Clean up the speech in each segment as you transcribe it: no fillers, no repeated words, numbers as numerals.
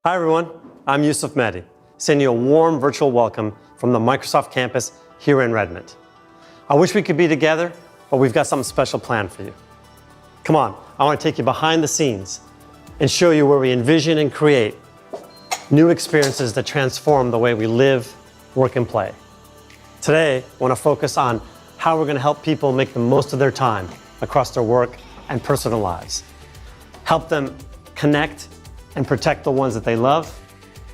Hi everyone, I'm Yusuf Mehdi, sending you a warm virtual welcome from the Microsoft campus here in Redmond. I wish we could be together, but we've got something special planned for you. Come on, I want to take you behind the scenes and show you where we envision and create new experiences that transform the way we live, work, and play. Today, I want to focus on how we're going to help people make the most of their time across their work and personal lives. Help them connect and protect the ones that they love,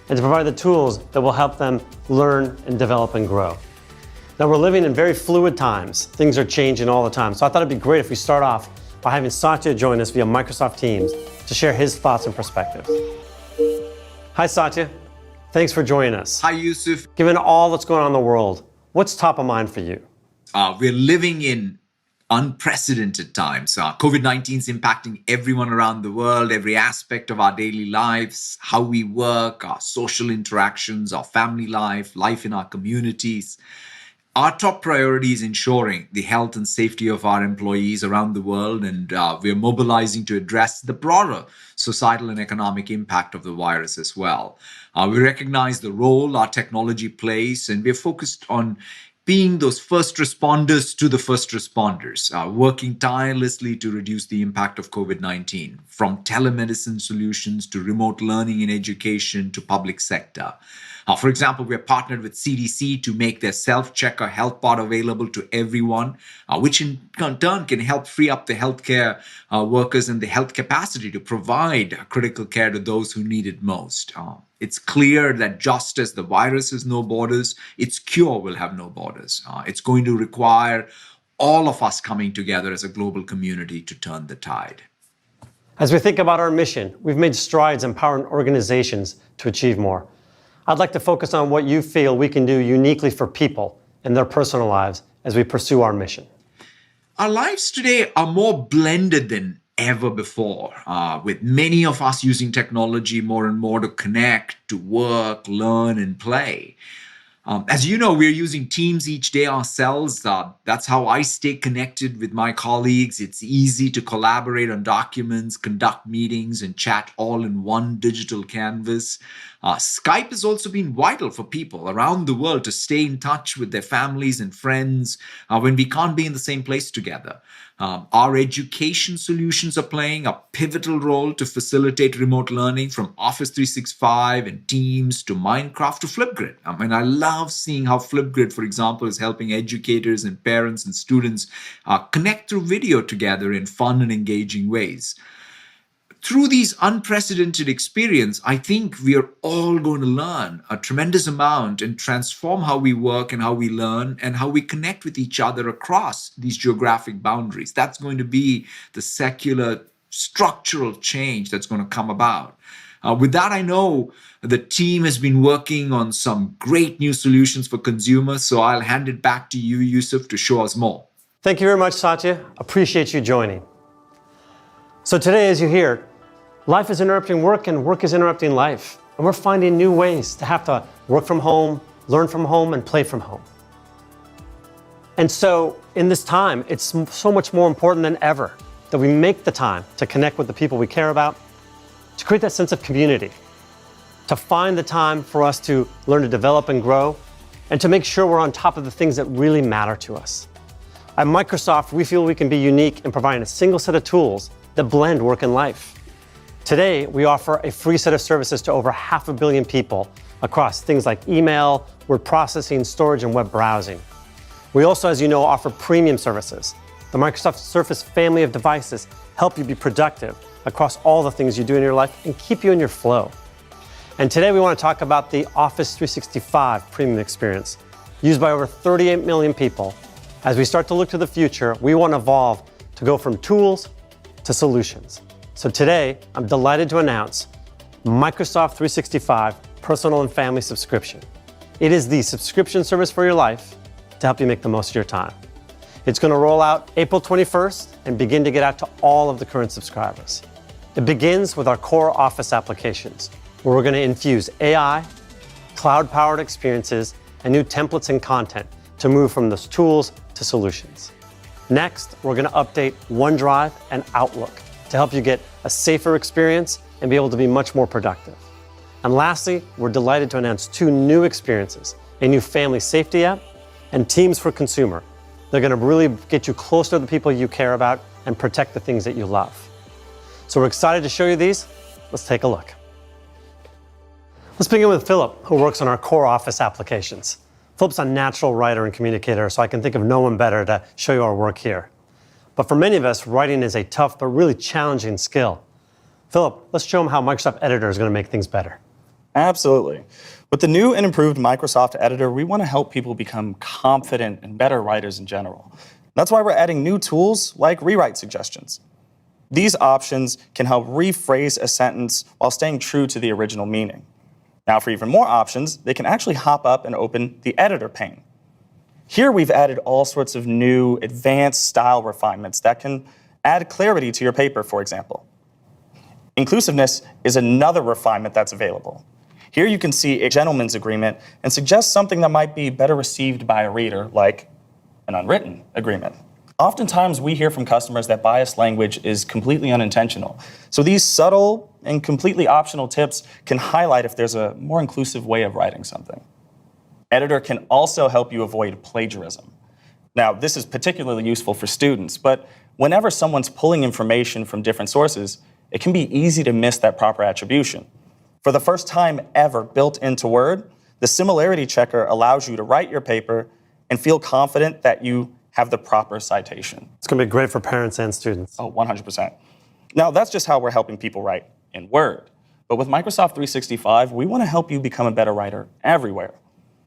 and to provide the tools that will help them learn and develop and grow. Now, we're living in very fluid times. Things are changing all the time. So I thought it'd be great if we start off by having Satya join us via Microsoft Teams to share his thoughts and perspectives. Hi, Satya. Thanks for joining us. Hi, Yusuf. Given all that's going on in the world, what's top of mind for you? We're living in unprecedented times. COVID-19 is impacting everyone around the world, every aspect of our daily lives, how we work, our social interactions, our family life, life in our communities. Our top priority is ensuring the health and safety of our employees around the world, and we're mobilizing to address the broader societal and economic impact of the virus as well. We recognize the role our technology plays, and we're focused on being those first responders to the first responders, working tirelessly to reduce the impact of COVID-19, from telemedicine solutions to remote learning in education to public sector. For example, we are partnered with CDC to make their self-checker health bot available to everyone, which in turn can help free up the healthcare workers and the health capacity to provide critical care to those who need it most. It's clear that just as the virus has no borders, its cure will have no borders. It's going to require all of us coming together as a global community to turn the tide. As we think about our mission, we've made strides empowering organizations to achieve more. I'd like to focus on what you feel we can do uniquely for people in their personal lives as we pursue our mission. Our lives today are more blended than ever before, with many of us using technology more and more to connect, to work, learn, and play. As you know, we're using Teams each day ourselves. That's how I stay connected with my colleagues. It's easy to collaborate on documents, conduct meetings, and chat all in one digital canvas. Skype has also been vital for people around the world to stay in touch with their families and friends when we can't be in the same place together. Our education solutions are playing a pivotal role to facilitate remote learning, from Office 365 and Teams to Minecraft to Flipgrid. I love seeing how Flipgrid, for example, is helping educators and parents and students connect through video together in fun and engaging ways. Through these unprecedented experiences, I think we are all going to learn a tremendous amount and transform how we work and how we learn and how we connect with each other across these geographic boundaries. That's going to be the secular structural change that's going to come about. With that, I know the team has been working on some great new solutions for consumers, so I'll hand it back to you, Yusuf, to show us more. Thank you very much, Satya. Appreciate you joining. So today, as you hear, life is interrupting work and work is interrupting life. And we're finding new ways to have to work from home, learn from home, and play from home. And so in this time, it's so much more important than ever that we make the time to connect with the people we care about, to create that sense of community, to find the time for us to learn to develop and grow, and to make sure we're on top of the things that really matter to us. At Microsoft, we feel we can be unique in providing a single set of tools that blend work and life. Today, we offer a free set of services to over 500 million people across things like email, word processing, storage, and web browsing. We also, as you know, offer premium services. The Microsoft Surface family of devices help you be productive across all the things you do in your life and keep you in your flow. And today we want to talk about the Office 365 premium experience, used by over 38 million people. As we start to look to the future, we want to evolve to go from tools to solutions. So today, I'm delighted to announce Microsoft 365 Personal and Family Subscription. It is the subscription service for your life to help you make the most of your time. It's going to roll out April 21st and begin to get out to all of the current subscribers. It begins with our core Office applications, where we're going to infuse AI, cloud-powered experiences, and new templates and content to move from those tools to solutions. Next, we're going to update OneDrive and Outlook to help you get a safer experience and be able to be much more productive. And lastly, we're delighted to announce 2 new experiences, a new family safety app and Teams for Consumer. They're going to really get you closer to the people you care about and protect the things that you love. So we're excited to show you these. Let's take a look. Let's begin with Philip, who works on our core Office applications. Philip's a natural writer and communicator, so I can think of no one better to show you our work here. But for many of us, writing is a tough but really challenging skill. Philip, let's show them how Microsoft Editor is going to make things better. Absolutely. With the new and improved Microsoft Editor, we want to help people become confident and better writers in general. That's why we're adding new tools like rewrite suggestions. These options can help rephrase a sentence while staying true to the original meaning. Now, for even more options, they can actually hop up and open the editor pane. Here we've added all sorts of new advanced style refinements that can add clarity to your paper, for example. Inclusiveness is another refinement that's available. Here you can see a gentleman's agreement and suggest something that might be better received by a reader, like an unwritten agreement. Oftentimes we hear from customers that biased language is completely unintentional. So these subtle and completely optional tips can highlight if there's a more inclusive way of writing something. Editor can also help you avoid plagiarism. Now, this is particularly useful for students, but whenever someone's pulling information from different sources, it can be easy to miss that proper attribution. For the first time ever built into Word, the similarity checker allows you to write your paper and feel confident that you have the proper citation. It's going to be great for parents and students. Oh, 100%. Now, that's just how we're helping people write in Word. But with Microsoft 365, we want to help you become a better writer everywhere.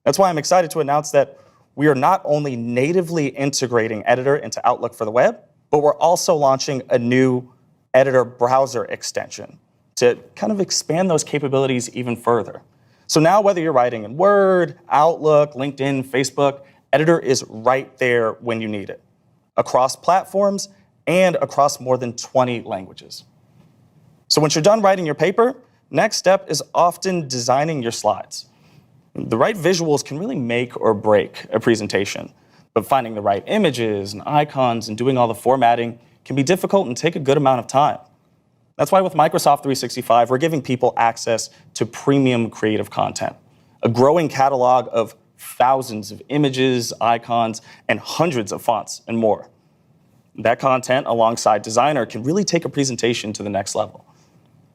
That's why I'm excited to announce that we are not only natively integrating Editor into Outlook for the web, but we're also launching a new Editor browser extension to kind of expand those capabilities even further. So now whether you're writing in Word, Outlook, LinkedIn, Facebook, Editor is right there when you need it, across platforms and across more than 20 languages. So once you're done writing your paper, next step is often designing your slides. The right visuals can really make or break a presentation, but finding the right images and icons and doing all the formatting can be difficult and take a good amount of time. That's why with Microsoft 365, we're giving people access to premium creative content, a growing catalog of thousands of images, icons, and hundreds of fonts and more. That content alongside Designer can really take a presentation to the next level.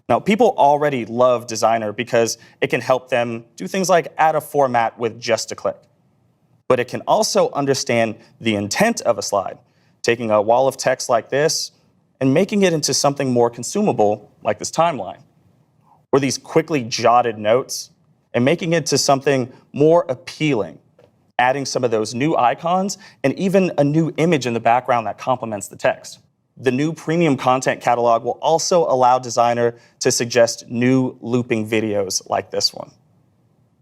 Now, people already love Designer because it can help them do things like add a format with just a click. But it can also understand the intent of a slide, taking a wall of text like this and making it into something more consumable, like this timeline, or these quickly jotted notes, and making it to something more appealing, adding some of those new icons and even a new image in the background that complements the text. The new premium content catalog will also allow Designer to suggest new looping videos like this one.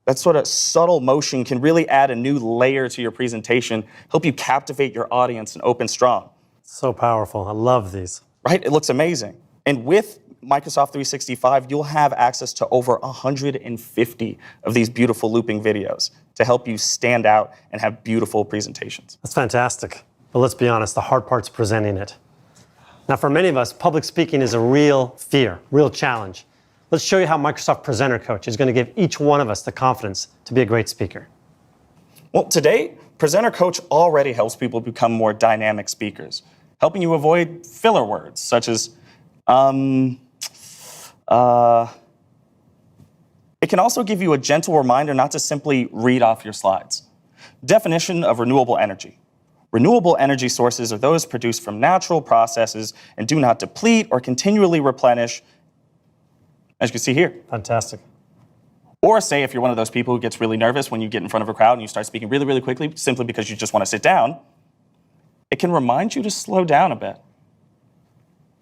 That sort of subtle motion can really add a new layer to your presentation, help you captivate your audience and open strong. So powerful. I love these. Right? It looks amazing. And with Microsoft 365, you'll have access to over 150 of these beautiful looping videos to help you stand out and have beautiful presentations. That's fantastic. But let's be honest, the hard part's presenting it. Now, for many of us, public speaking is a real fear, real challenge. Let's show you how Microsoft Presenter Coach is going to give each one of us the confidence to be a great speaker. Well, today, Presenter Coach already helps people become more dynamic speakers, helping you avoid filler words such as, It can also give you a gentle reminder not to simply read off your slides. Definition of renewable energy. Renewable energy sources are those produced from natural processes and do not deplete or continually replenish, as you can see here. Fantastic. Or say if you're one of those people who gets really nervous when you get in front of a crowd and you start speaking really, really quickly simply because you just want to sit down, it can remind you to slow down a bit.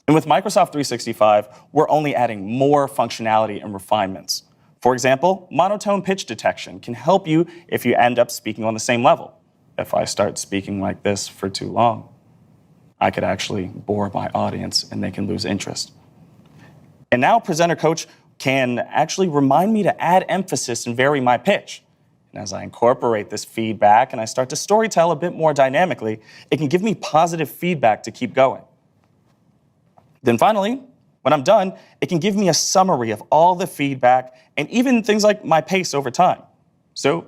And with Microsoft 365, we're only adding more functionality and refinements. For example, monotone pitch detection can help you if you end up speaking on the same level. If I start speaking like this for too long, I could actually bore my audience and they can lose interest. And now Presenter Coach can actually remind me to add emphasis and vary my pitch. And as I incorporate this feedback and I start to storytell a bit more dynamically, it can give me positive feedback to keep going. Then finally, When I'm done, it can give me a summary of all the feedback and even things like my pace over time. So,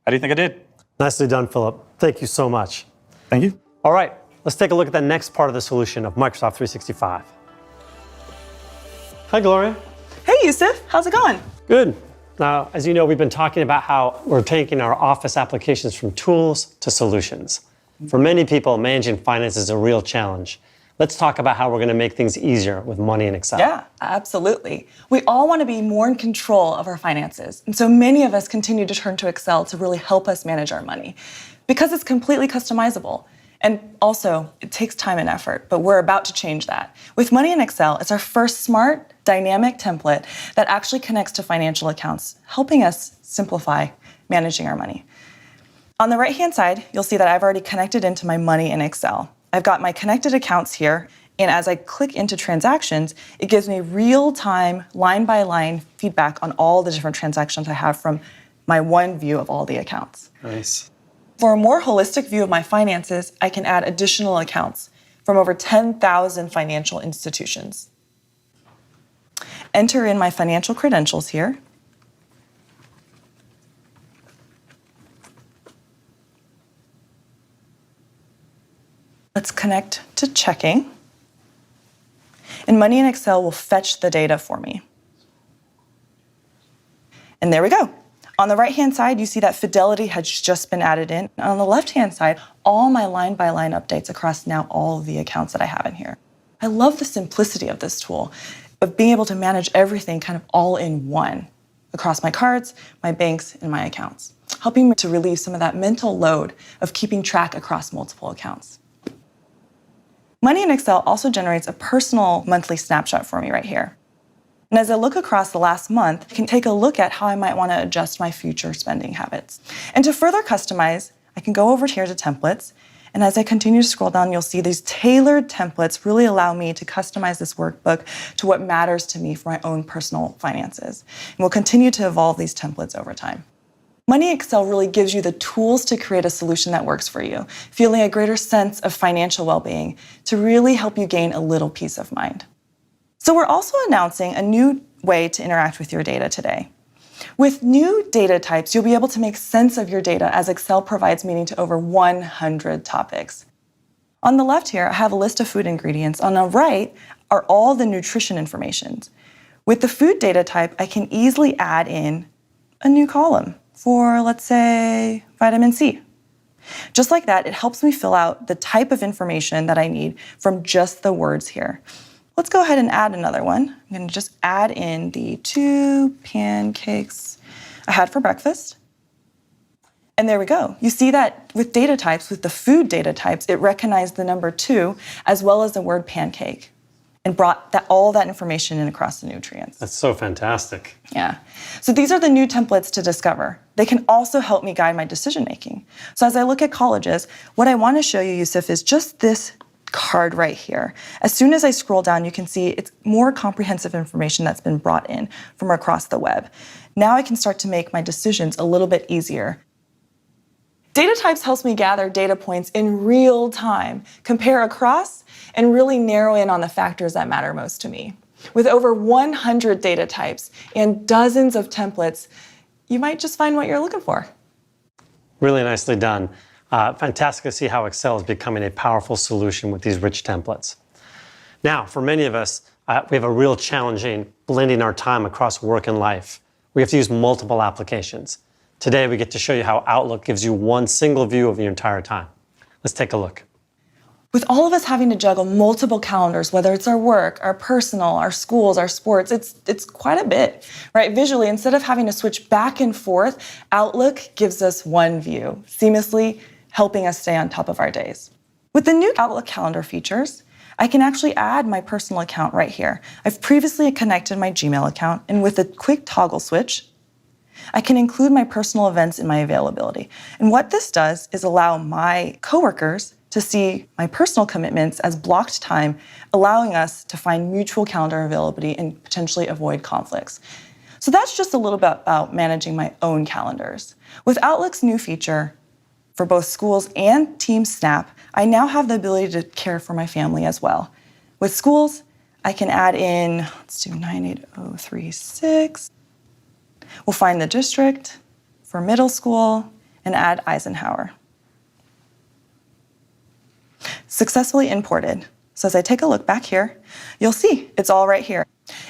how do you think I did? Nicely done, Philip. Thank you so much. Thank you. All right, let's take a look at the next part of the solution of Microsoft 365. Hi, Gloria. Hey, Yusuf, how's it going? Good. Now, as you know, we've been talking about how we're taking our Office applications from tools to solutions. For many people, managing finance is a real challenge. Let's talk about how we're going to make things easier with money in Excel. Yeah, absolutely. We all want to be more in control of our finances. And so many of us continue to turn to Excel to really help us manage our money because it's completely customizable. And also, it takes time and effort, but we're about to change that. With Money in Excel, it's our first smart, dynamic template that actually connects to financial accounts, helping us simplify managing our money. On the right-hand side, you'll see that I've already connected into my Money in Excel. I've got my connected accounts here, and as I click into transactions, it gives me real-time, line-by-line feedback on all the different transactions I have from my one view of all the accounts. Nice. For a more holistic view of my finances, I can add additional accounts from over 10,000 financial institutions. Enter in my financial credentials here. Let's connect to checking. And Money in Excel will fetch the data for me. And there we go. On the right-hand side, you see that Fidelity has just been added in. And on the left-hand side, all my line-by-line updates across now all of the accounts that I have in here. I love the simplicity of this tool, of being able to manage everything kind of all in one, across my cards, my banks, and my accounts, helping me to relieve some of that mental load of keeping track across multiple accounts. Money in Excel also generates a personal monthly snapshot for me right here. And as I look across the last month, I can take a look at how I might want to adjust my future spending habits. And to further customize, I can go over here to templates. And as I continue to scroll down, you'll see these tailored templates really allow me to customize this workbook to what matters to me for my own personal finances. And we'll continue to evolve these templates over time. Money Excel really gives you the tools to create a solution that works for you, feeling a greater sense of financial well-being to really help you gain a little peace of mind. So we're also announcing a new way to interact with your data today. With new data types, you'll be able to make sense of your data as Excel provides meaning to over 100 topics. On the left here, I have a list of food ingredients. On the right are all the nutrition information. With the food data type, I can easily add in a new column for, let's say, vitamin C. Just like that, it helps me fill out the type of information that I need from just the words here. Let's go ahead and add another one. I'm going to just add in the 2 pancakes I had for breakfast. And there we go. You see that with data types, with the food data types, it recognized the number 2 as well as the word pancake and brought all that information in across the nutrients. That's so fantastic. Yeah. So these are the new templates to discover. They can also help me guide my decision making. So as I look at colleges, what I want to show you, Yusuf, is just this card right here. As soon as I scroll down, you can see it's more comprehensive information that's been brought in from across the web. Now I can start to make my decisions a little bit easier. Data types helps me gather data points in real time, compare across, and really narrow in on the factors that matter most to me. With over 100 data types and dozens of templates, you might just find what you're looking for. Really nicely done. Fantastic to see how Excel is becoming a powerful solution with these rich templates. Now, for many of us, we have a real challenge in blending our time across work and life. We have to use multiple applications. Today, we get to show you how Outlook gives you one single view of your entire time. Let's take a look. With all of us having to juggle multiple calendars, whether it's our work, our personal, our schools, our sports, it's quite a bit, right? Visually, instead of having to switch back and forth, Outlook gives us one view, seamlessly helping us stay on top of our days. With the new Outlook calendar features, I can actually add my personal account right here. I've previously connected my Gmail account, and with a quick toggle switch, I can include my personal events in my availability. And what this does is allow my coworkers to see my personal commitments as blocked time, allowing us to find mutual calendar availability and potentially avoid conflicts. So that's just a little bit about managing my own calendars. With Outlook's new feature for both schools and Team Snap, I now have the ability to care for my family as well. With schools, I can add in, let's do 98036. We'll find the district for middle school and add Eisenhower. Successfully imported. So as I take a look back here, you'll see it's all right here.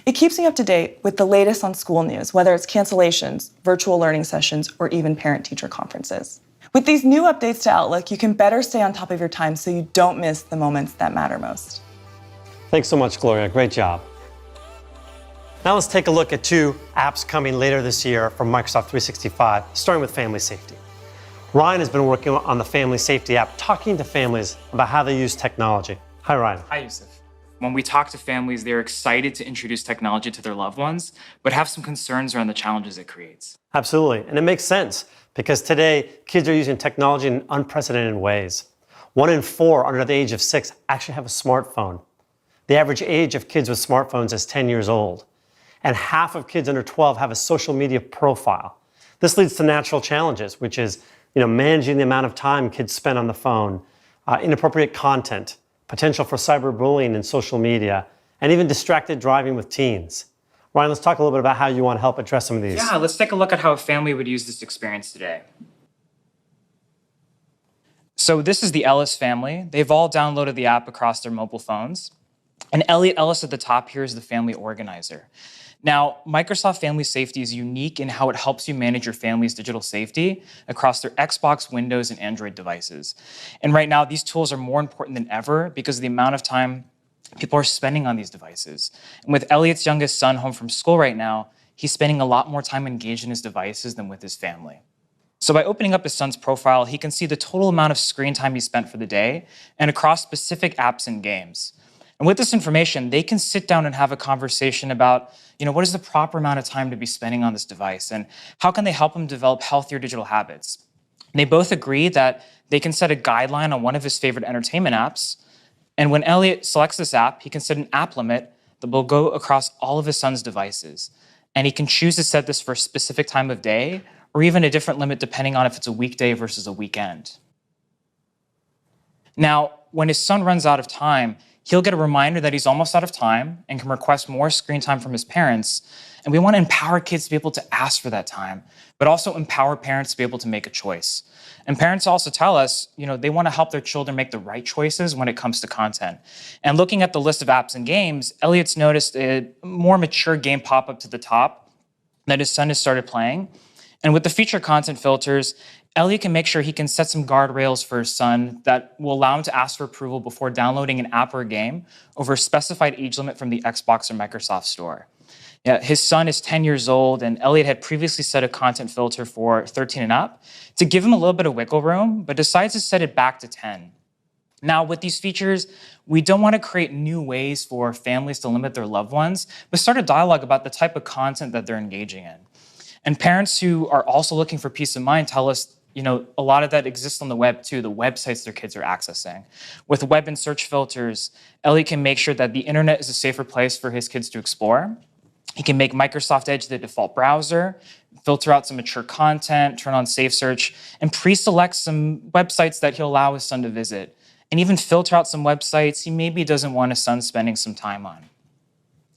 It keeps me up to date with the latest on school news, whether it's cancellations, virtual learning sessions, or even parent-teacher conferences. With these new updates to Outlook, you can better stay on top of your time so you don't miss the moments that matter most. Thanks so much, Gloria. Great job. Now let's take a look at 2 apps coming later this year from Microsoft 365, starting with Family Safety. Ryan has been working on the Family Safety app, talking to families about how they use technology. Hi, Ryan. Hi, Yusuf. When we talk to families, they're excited to introduce technology to their loved ones, but have some concerns around the challenges it creates. Absolutely, and it makes sense because today kids are using technology in unprecedented ways. 1 in 4 under the age of 6 actually have a smartphone. The average age of kids with smartphones is 10 years old, and half of kids under 12 have a social media profile. This leads to natural challenges, which is managing the amount of time kids spend on the phone, inappropriate content, potential for cyberbullying in social media, and even distracted driving with teens. Ryan, let's talk a little bit about how you want to help address some of these. Yeah, let's take a look at how a family would use this experience today. So this is the Ellis family. They've all downloaded the app across their mobile phones. And Elliot Ellis at the top here is the family organizer. Now, Microsoft Family Safety is unique in how it helps you manage your family's digital safety across their Xbox, Windows, and Android devices. And right now, these tools are more important than ever because of the amount of time people are spending on these devices. And with Elliot's youngest son home from school right now, he's spending a lot more time engaged in his devices than with his family. So by opening up his son's profile, he can see the total amount of screen time he spent for the day and across specific apps and games. And with this information, they can sit down and have a conversation about, what is the proper amount of time to be spending on this device and how can they help him develop healthier digital habits. And they both agree that they can set a guideline on one of his favorite entertainment apps. And when Elliot selects this app, he can set an app limit that will go across all of his son's devices. And he can choose to set this for a specific time of day or even a different limit depending on if it's a weekday versus a weekend. Now, when his son runs out of time, he'll get a reminder that he's almost out of time and can request more screen time from his parents. And we want to empower kids to be able to ask for that time, but also empower parents to be able to make a choice. And parents also tell us, they want to help their children make the right choices when it comes to content. And looking at the list of apps and games, Elliot's noticed a more mature game pop up to the top that his son has started playing. And with the feature content filters, Elliot can make sure he can set some guardrails for his son that will allow him to ask for approval before downloading an app or a game over a specified age limit from the Xbox or Microsoft Store. Yeah, his son is 10 years old, and Elliot had previously set a content filter for 13 and up to give him a little bit of wiggle room, but decides to set it back to 10. Now, with these features, we don't want to create new ways for families to limit their loved ones, but start a dialogue about the type of content that they're engaging in. And parents who are also looking for peace of mind tell us, a lot of that exists on the web too, the websites their kids are accessing. With web and search filters, Elliot can make sure that the internet is a safer place for his kids to explore. He can make Microsoft Edge the default browser, filter out some mature content, turn on safe search, and pre-select some websites that he'll allow his son to visit, and even filter out some websites he maybe doesn't want his son spending some time on.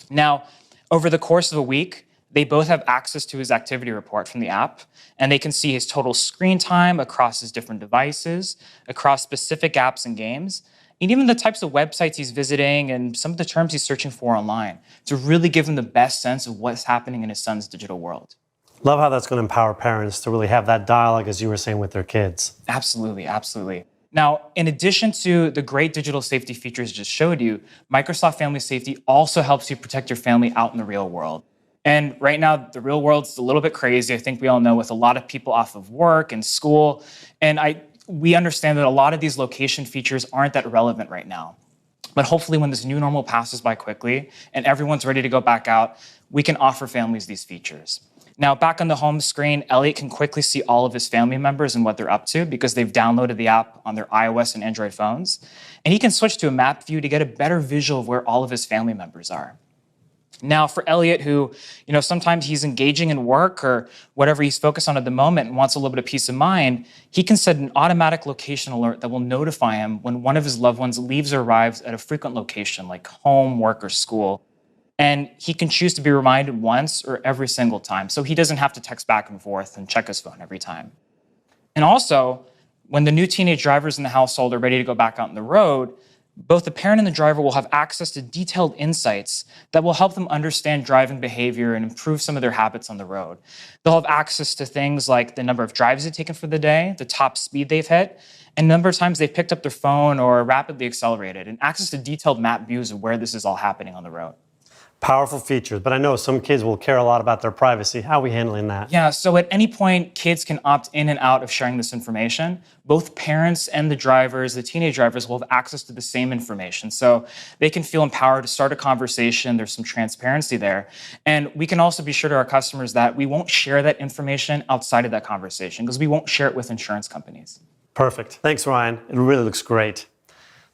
Now, over the course of a week, they both have access to his activity report from the app, and they can see his total screen time across his different devices, across specific apps and games, and even the types of websites he's visiting and some of the terms he's searching for online to really give him the best sense of what's happening in his son's digital world. Love how that's going to empower parents to really have that dialogue, as you were saying, with their kids. Absolutely, absolutely. Now, in addition to the great digital safety features I just showed you, Microsoft Family Safety also helps you protect your family out in the real world. And right now, the real world's a little bit crazy. I think we all know, with a lot of people off of work and school. And we understand that a lot of these location features aren't that relevant right now. But hopefully when this new normal passes by quickly and everyone's ready to go back out, we can offer families these features. Now, back on the home screen, Elliot can quickly see all of his family members and what they're up to because they've downloaded the app on their iOS and Android phones. And he can switch to a map view to get a better visual of where all of his family members are. Now, for Elliot, who, sometimes he's engaging in work or whatever he's focused on at the moment and wants a little bit of peace of mind, he can set an automatic location alert that will notify him when one of his loved ones leaves or arrives at a frequent location like home, work, or school. And he can choose to be reminded once or every single time, so he doesn't have to text back and forth and check his phone every time. And also, when the new teenage drivers in the household are ready to go back out on the road, both the parent and the driver will have access to detailed insights that will help them understand driving behavior and improve some of their habits on the road. They'll have access to things like the number of drives they've taken for the day, the top speed they've hit, and the number of times they've picked up their phone or rapidly accelerated, and access to detailed map views of where this is all happening on the road. Powerful features, but I know some kids will care a lot about their privacy. How are we handling that? Yeah, so at any point, kids can opt in and out of sharing this information. Both parents and the drivers, the teenage drivers, will have access to the same information. So they can feel empowered to start a conversation. There's some transparency there. And we can also be sure to our customers that we won't share that information outside of that conversation because we won't share it with insurance companies. Perfect. Thanks, Ryan. It really looks great.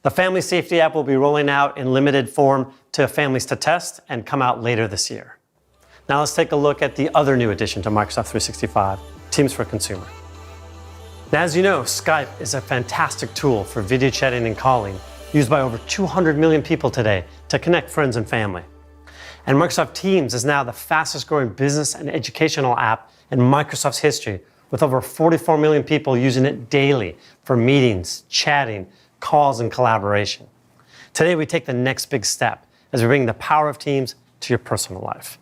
The Family Safety app will be rolling out in limited form to families to test and come out later this year. Now let's take a look at the other new addition to Microsoft 365, Teams for Consumer. Now, as you know, Skype is a fantastic tool for video chatting and calling, used by over 200 million people today to connect friends and family. And Microsoft Teams is now the fastest growing business and educational app in Microsoft's history, with over 44 million people using it daily for meetings, chatting, calls, and collaboration. Today, we take the next big step as we bring the power of Teams to your personal life.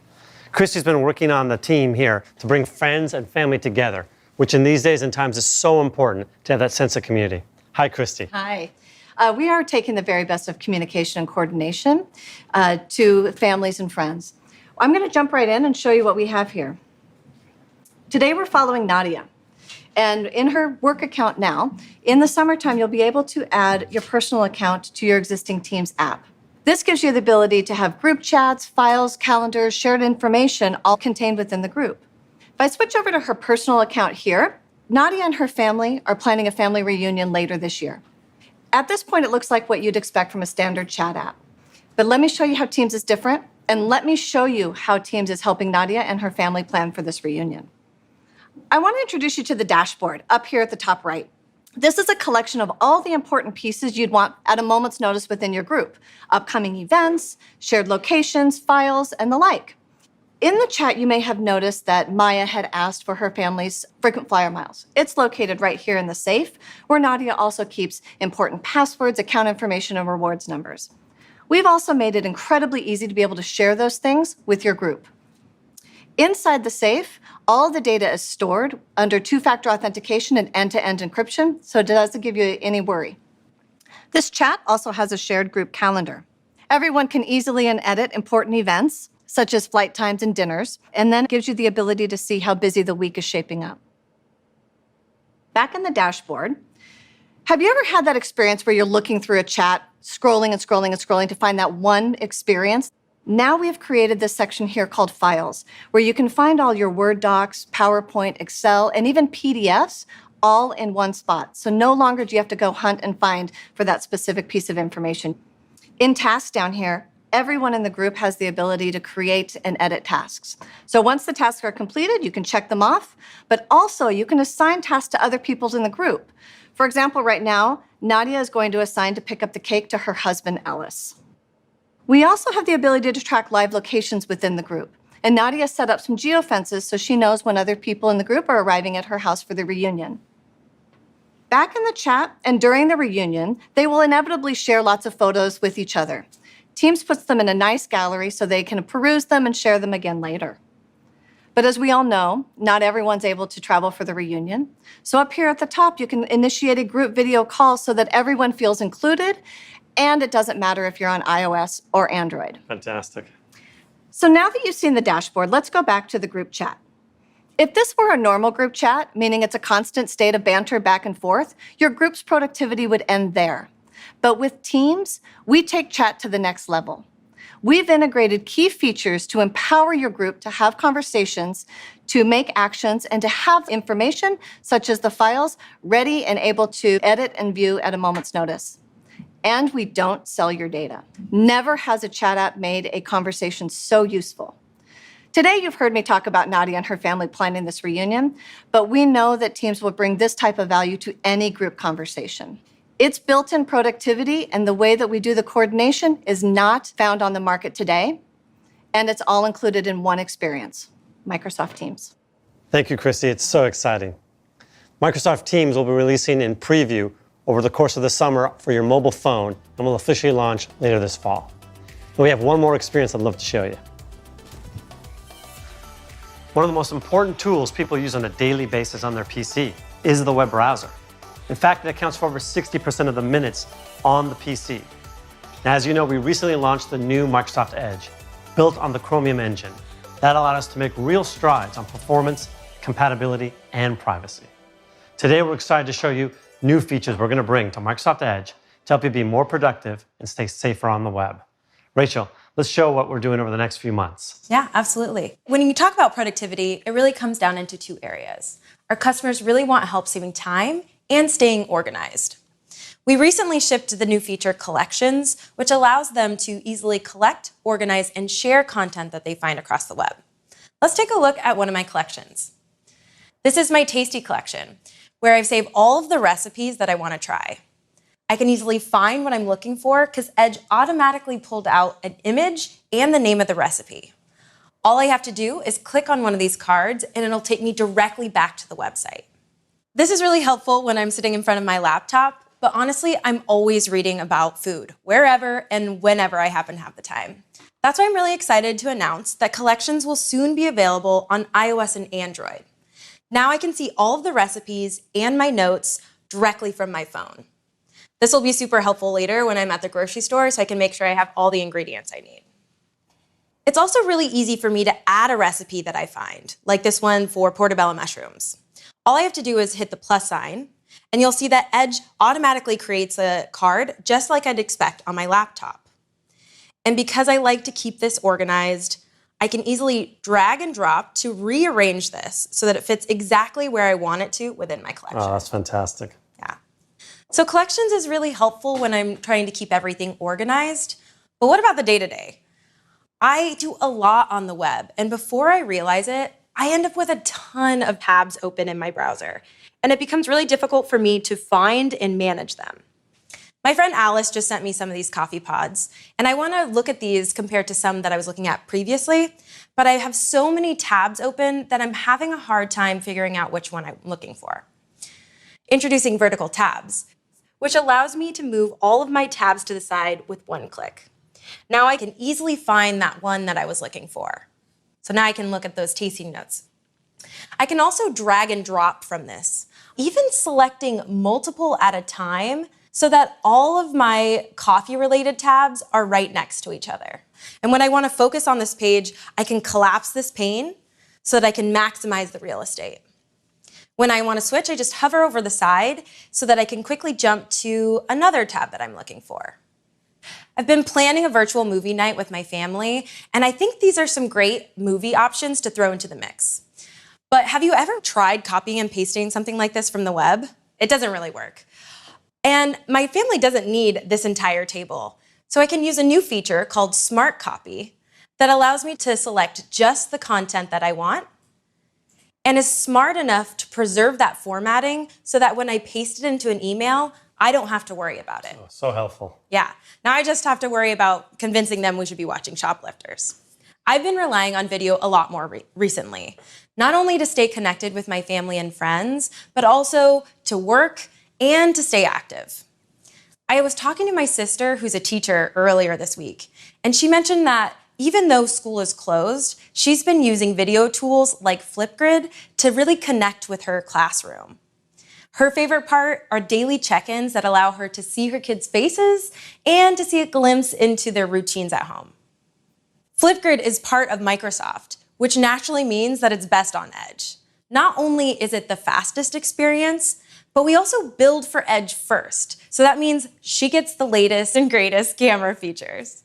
Christy's been working on the team here to bring friends and family together, which in these days and times is so important to have that sense of community. Hi, Christy. Hi. We are taking the very best of communication and coordination to families and friends. I'm going to jump right in and show you what we have here. Today, we're following Nadia. And in her work account now, in the summertime, you'll be able to add your personal account to your existing Teams app. This gives you the ability to have group chats, files, calendars, shared information, all contained within the group. If I switch over to her personal account here, Nadia and her family are planning a family reunion later this year. At this point, it looks like what you'd expect from a standard chat app. But let me show you how Teams is different, and let me show you how Teams is helping Nadia and her family plan for this reunion. I want to introduce you to the dashboard up here at the top right. This is a collection of all the important pieces you'd want at a moment's notice within your group: upcoming events, shared locations, files, and the like. In the chat, you may have noticed that Maya had asked for her family's frequent flyer miles. It's located right here in the safe, where Nadia also keeps important passwords, account information, and rewards numbers. We've also made it incredibly easy to be able to share those things with your group. Inside the safe, all the data is stored under two-factor authentication and end-to-end encryption, so it doesn't give you any worry. This chat also has a shared group calendar. Everyone can easily edit important events, such as flight times and dinners, and then gives you the ability to see how busy the week is shaping up. Back in the dashboard, have you ever had that experience where you're looking through a chat, scrolling and scrolling and scrolling to find that one experience? Now we've created this section here called Files, where you can find all your Word docs, PowerPoint, Excel, and even PDFs all in one spot. So no longer do you have to go hunt and find for that specific piece of information. In Tasks down here, everyone in the group has the ability to create and edit tasks. So once the tasks are completed, you can check them off, but also you can assign tasks to other people in the group. For example, right now, Nadia is going to assign to pick up the cake to her husband, Ellis. We also have the ability to track live locations within the group. And Nadia set up some geofences so she knows when other people in the group are arriving at her house for the reunion. Back in the chat and during the reunion, they will inevitably share lots of photos with each other. Teams puts them in a nice gallery so they can peruse them and share them again later. But as we all know, not everyone's able to travel for the reunion. So up here at the top, you can initiate a group video call so that everyone feels included, and it doesn't matter if you're on iOS or Android. Fantastic. So now that you've seen the dashboard, let's go back to the group chat. If this were a normal group chat, meaning it's a constant state of banter back and forth, your group's productivity would end there. But with Teams, we take chat to the next level. We've integrated key features to empower your group to have conversations, to make actions, and to have information, such as the files, ready and able to edit and view at a moment's notice. And we don't sell your data. Never has a chat app made a conversation so useful. Today, you've heard me talk about Nadia and her family planning this reunion, but we know that Teams will bring this type of value to any group conversation. Its built-in productivity and the way that we do the coordination is not found on the market today, and it's all included in one experience, Microsoft Teams. Thank you, Christy. It's so exciting. Microsoft Teams will be releasing in preview over the course of the summer for your mobile phone and will officially launch later this fall. And we have one more experience I'd love to show you. One of the most important tools people use on a daily basis on their PC is the web browser. In fact, it accounts for over 60% of the minutes on the PC. Now, as you know, we recently launched the new Microsoft Edge, built on the Chromium engine. That allowed us to make real strides on performance, compatibility, and privacy. Today, we're excited to show you new features we're going to bring to Microsoft Edge to help you be more productive and stay safer on the web. Rachel, let's show what we're doing over the next few months. Yeah, absolutely. When you talk about productivity, it really comes down into two areas. Our customers really want help saving time and staying organized. We recently shipped the new feature Collections, which allows them to easily collect, organize, and share content that they find across the web. Let's take a look at one of my collections. This is my Tasty collection, where I've saved all of the recipes that I want to try. I can easily find what I'm looking for because Edge automatically pulled out an image and the name of the recipe. All I have to do is click on one of these cards and it'll take me directly back to the website. This is really helpful when I'm sitting in front of my laptop, but honestly, I'm always reading about food, wherever and whenever I happen to have the time. That's why I'm really excited to announce that Collections will soon be available on iOS and Android. Now I can see all of the recipes and my notes directly from my phone. This will be super helpful later when I'm at the grocery store so I can make sure I have all the ingredients I need. It's also really easy for me to add a recipe that I find, like this one for portobello mushrooms. All I have to do is hit the plus sign, and you'll see that Edge automatically creates a card just like I'd expect on my laptop. And because I like to keep this organized, I can easily drag and drop to rearrange this so that it fits exactly where I want it to within my collection. Oh, that's fantastic. Yeah. So Collections is really helpful when I'm trying to keep everything organized. But what about the day-to-day? I do a lot on the web, and before I realize it, I end up with a ton of tabs open in my browser, and it becomes really difficult for me to find and manage them. My friend Alice just sent me some of these coffee pods, and I want to look at these compared to some that I was looking at previously, but I have so many tabs open that I'm having a hard time figuring out which one I'm looking for. Introducing vertical tabs, which allows me to move all of my tabs to the side with one click. Now I can easily find that one that I was looking for. So now I can look at those tasting notes. I can also drag and drop from this, even selecting multiple at a time so that all of my coffee-related tabs are right next to each other. And when I want to focus on this page, I can collapse this pane so that I can maximize the real estate. When I want to switch, I just hover over the side so that I can quickly jump to another tab that I'm looking for. I've been planning a virtual movie night with my family, and I think these are some great movie options to throw into the mix. But have you ever tried copying and pasting something like this from the web? It doesn't really work. And my family doesn't need this entire table, so I can use a new feature called Smart Copy that allows me to select just the content that I want and is smart enough to preserve that formatting so that when I paste it into an email, I don't have to worry about it. Oh, so helpful. Yeah, now I just have to worry about convincing them we should be watching Shoplifters. I've been relying on video a lot more recently, not only to stay connected with my family and friends, but also to work and to stay active. I was talking to my sister, who's a teacher, earlier this week, and she mentioned that even though school is closed, she's been using video tools like Flipgrid to really connect with her classroom. Her favorite part are daily check-ins that allow her to see her kids' faces and to see a glimpse into their routines at home. Flipgrid is part of Microsoft, which naturally means that it's best on Edge. Not only is it the fastest experience, but we also build for Edge first. So that means she gets the latest and greatest camera features.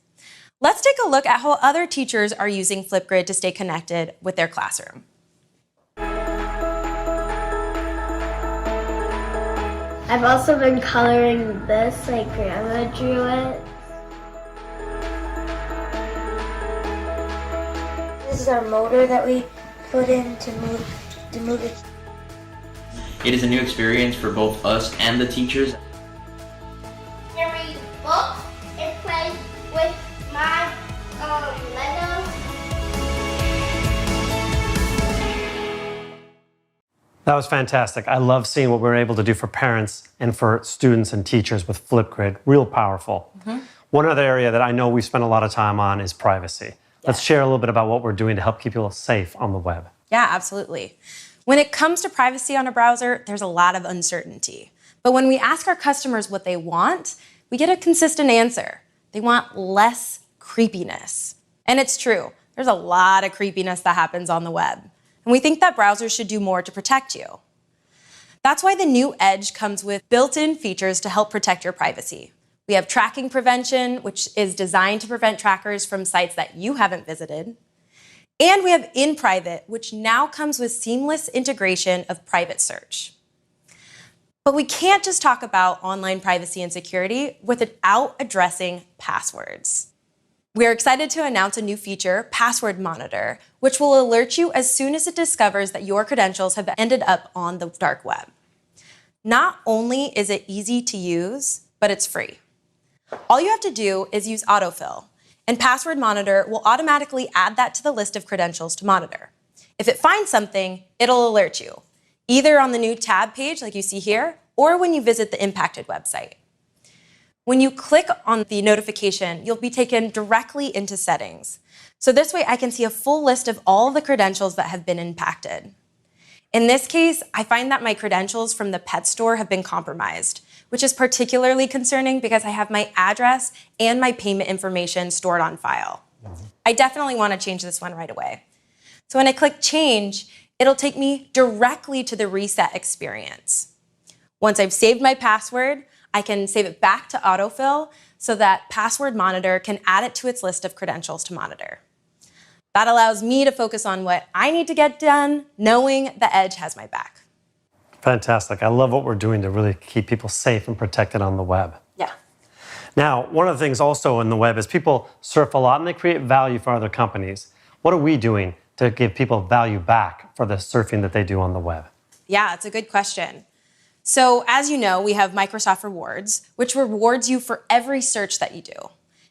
Let's take a look at how other teachers are using Flipgrid to stay connected with their classroom. I've also been coloring this, like Grandma drew it. This is our motor that we put in to move it. It is a new experience for both us and the teachers. I read books and play with my Legos. That was fantastic. I love seeing what we were able to do for parents and for students and teachers with Flipgrid. Real powerful. One other area that I know we spent a lot of time on is privacy. Let's share a little bit about what we're doing to help keep people safe on the web. Yeah, absolutely. When it comes to privacy on a browser, there's a lot of uncertainty. But when we ask our customers what they want, we get a consistent answer. They want less creepiness. And it's true. There's a lot of creepiness that happens on the web. And we think that browsers should do more to protect you. That's why the new Edge comes with built-in features to help protect your privacy. We have tracking prevention, which is designed to prevent trackers from sites that you haven't visited. And we have In Private, which now comes with seamless integration of private search. But we can't just talk about online privacy and security without addressing passwords. We're excited to announce a new feature, Password Monitor, which will alert you as soon as it discovers that your credentials have ended up on the dark web. Not only is it easy to use, but it's free. All you have to do is use autofill, and Password Monitor will automatically add that to the list of credentials to monitor. If it finds something, it'll alert you, either on the new tab page like you see here, or when you visit the impacted website. When you click on the notification, you'll be taken directly into settings. So this way I can see a full list of all the credentials that have been impacted. In this case, I find that my credentials from the pet store have been compromised, which is particularly concerning because I have my address and my payment information stored on file. I definitely want to change this one right away. So when I click change, it'll take me directly to the reset experience. Once I've saved my password, I can save it back to autofill so that Password Monitor can add it to its list of credentials to monitor. That allows me to focus on what I need to get done, knowing the Edge has my back. Fantastic. I love what we're doing to really keep people safe and protected on the web. Yeah. Now, one of the things also in the web is people surf a lot and they create value for other companies. What are we doing to give people value back for the surfing that they do on the web? Yeah, it's a good question. So as you know, we have Microsoft Rewards, which rewards you for every search that you do.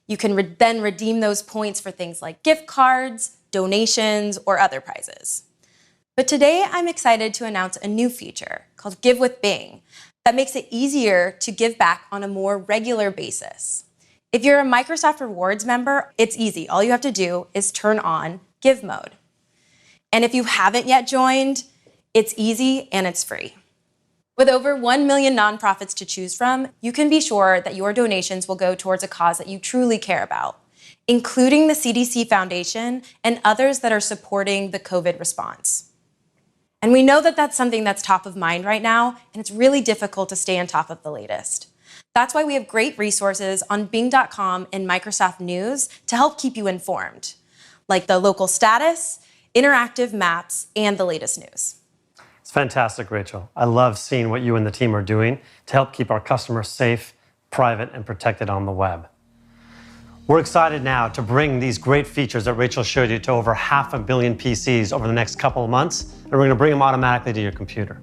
You can then redeem those points for things like gift cards, donations, or other prizes. But today I'm excited to announce a new feature called Give with Bing that makes it easier to give back on a more regular basis. If you're a Microsoft Rewards member, it's easy. All you have to do is turn on Give Mode. And if you haven't yet joined, it's easy and it's free. With over 1 million nonprofits to choose from, you can be sure that your donations will go towards a cause that you truly care about, including the CDC Foundation and others that are supporting the COVID response. And we know that that's something that's top of mind right now, and it's really difficult to stay on top of the latest. That's why we have great resources on Bing.com and Microsoft News to help keep you informed, like the local status, interactive maps, and the latest news. It's fantastic, Rachel. I love seeing what you and the team are doing to help keep our customers safe, private, and protected on the web. We're excited now to bring these great features that Rachel showed you to over 500 million PCs over the next couple of months, and we're going to bring them automatically to your computer.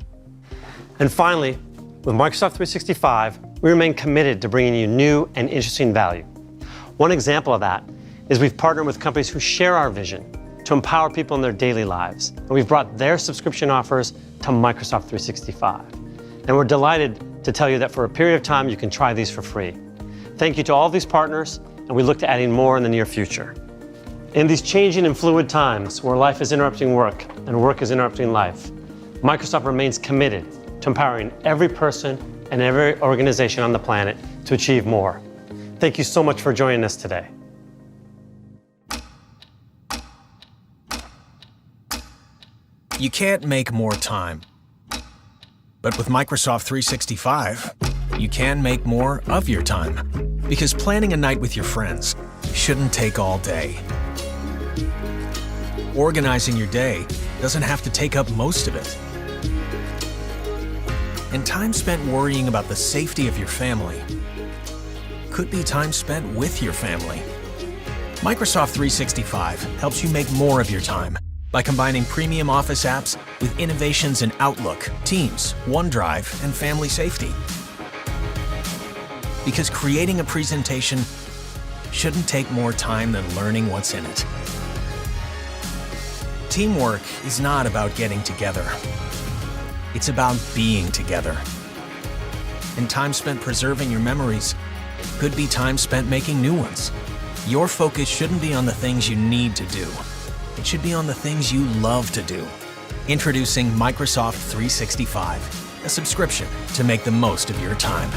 And finally, with Microsoft 365, we remain committed to bringing you new and interesting value. One example of that is we've partnered with companies who share our vision to empower people in their daily lives. And we've brought their subscription offers to Microsoft 365. And we're delighted to tell you that for a period of time, you can try these for free. Thank you to all of these partners, and we look to adding more in the near future. In these changing and fluid times where life is interrupting work and work is interrupting life, Microsoft remains committed to empowering every person and every organization on the planet to achieve more. Thank you so much for joining us today. You can't make more time. But with Microsoft 365, you can make more of your time. Because planning a night with your friends shouldn't take all day. Organizing your day doesn't have to take up most of it. And time spent worrying about the safety of your family could be time spent with your family. Microsoft 365 helps you make more of your time by combining premium Office apps with innovations in Outlook, Teams, OneDrive, and Family Safety. Because creating a presentation shouldn't take more time than learning what's in it. Teamwork is not about getting together. It's about being together. And time spent preserving your memories could be time spent making new ones. Your focus shouldn't be on the things you need to do. It should be on the things you love to do. Introducing Microsoft 365, a subscription to make the most of your time.